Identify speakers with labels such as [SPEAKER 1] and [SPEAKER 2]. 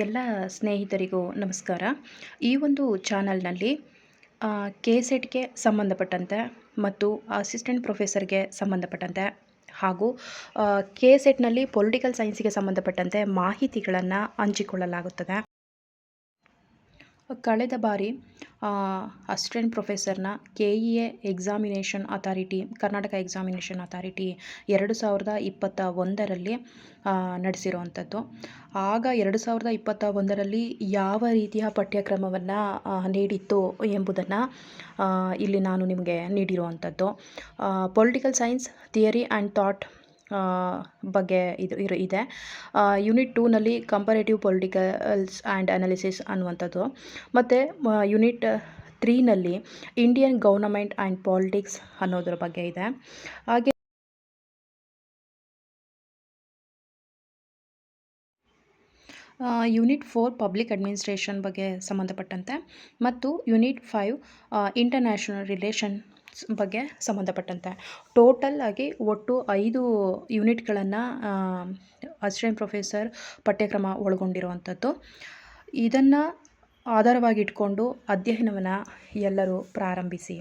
[SPEAKER 1] ಎಲ್ಲ ಸ್ನೇಹಿತರಿಗೂ ನಮಸ್ಕಾರ. ಈ ಒಂದು ಚಾನಲ್ನಲ್ಲಿ ಕೆ-ಸೆಟ್‌ಗೆ ಸಂಬಂಧಪಟ್ಟಂತೆ ಮತ್ತು ಅಸಿಸ್ಟೆಂಟ್ ಪ್ರೊಫೆಸರ್‌ಗೆ ಸಂಬಂಧಪಟ್ಟಂತೆ ಹಾಗೂ ಕೆ-ಸೆಟ್‌ನಲ್ಲಿ ಪೊಲಿಟಿಕಲ್ ಸೈನ್ಸ್‌ಗೆ ಸಂಬಂಧಪಟ್ಟಂತೆ ಮಾಹಿತಿಗಳನ್ನು ಹಂಚಿಕೊಳ್ಳಲಾಗುತ್ತದೆ. ಕಳೆದ ಬಾರಿ ಅಸಿಸ್ಟೆಂಟ್ ಪ್ರೊಫೆಸರ್‌ನ KEA examination authority, Karnataka examination authority 2021ರಲ್ಲಿ ನಡೆಸಿರುವಂಥದ್ದು. ಆಗ 2021ರಲ್ಲಿ ಯಾವ ರೀತಿಯ ಪಠ್ಯಕ್ರಮವನ್ನು ನೀಡಿತ್ತು ಎಂಬುದನ್ನು ಇಲ್ಲಿ ನಾನು ನಿಮಗೆ ನೀಡಿರುವಂಥದ್ದು. Political science theory and thought ಬಗ್ಗೆ ಇದೆ. ಯೂನಿಟ್ 2ನಲ್ಲಿ ಕಂಪರೇಟಿವ್ ಪೊಲಿಟಿಕಲ್ಸ್ ಆ್ಯಂಡ್ ಅನಾಲಿಸಿಸ್ ಅನ್ನುವಂಥದ್ದು, ಮತ್ತು ಯೂನಿಟ್ 3ನಲ್ಲಿ ಇಂಡಿಯನ್ ಗವರ್ನಮೆಂಟ್ ಆ್ಯಂಡ್ ಪಾಲಿಟಿಕ್ಸ್ ಅನ್ನೋದ್ರ ಬಗ್ಗೆ ಇದೆ. ಹಾಗೆ ಯೂನಿಟ್ 4 ಪಬ್ಲಿಕ್ ಅಡ್ಮಿನಿಸ್ಟ್ರೇಷನ್ ಬಗ್ಗೆ ಸಂಬಂಧಪಟ್ಟಂತೆ ಮತ್ತು ಯೂನಿಟ್ 5 ಇಂಟರ್ನ್ಯಾಷನಲ್ ರಿಲೇಷನ್ಸ್ ಬಗ್ಗೆ ಸಂಬಂಧಪಟ್ಟಂತೆ ಟೋಟಲ್ ಆಗಿ ಒಟ್ಟು 5 ಯೂನಿಟ್ಗಳನ್ನು ಅಸಿಸ್ಟೆಂಟ್ ಪ್ರೊಫೆಸರ್ ಪಠ್ಯಕ್ರಮ ಒಳಗೊಂಡಿರುವಂಥದ್ದು. ಇದನ್ನು ಆಧಾರವಾಗಿಟ್ಕೊಂಡು ಅಧ್ಯಯನವನ್ನು ಎಲ್ಲರೂ ಪ್ರಾರಂಭಿಸಿ.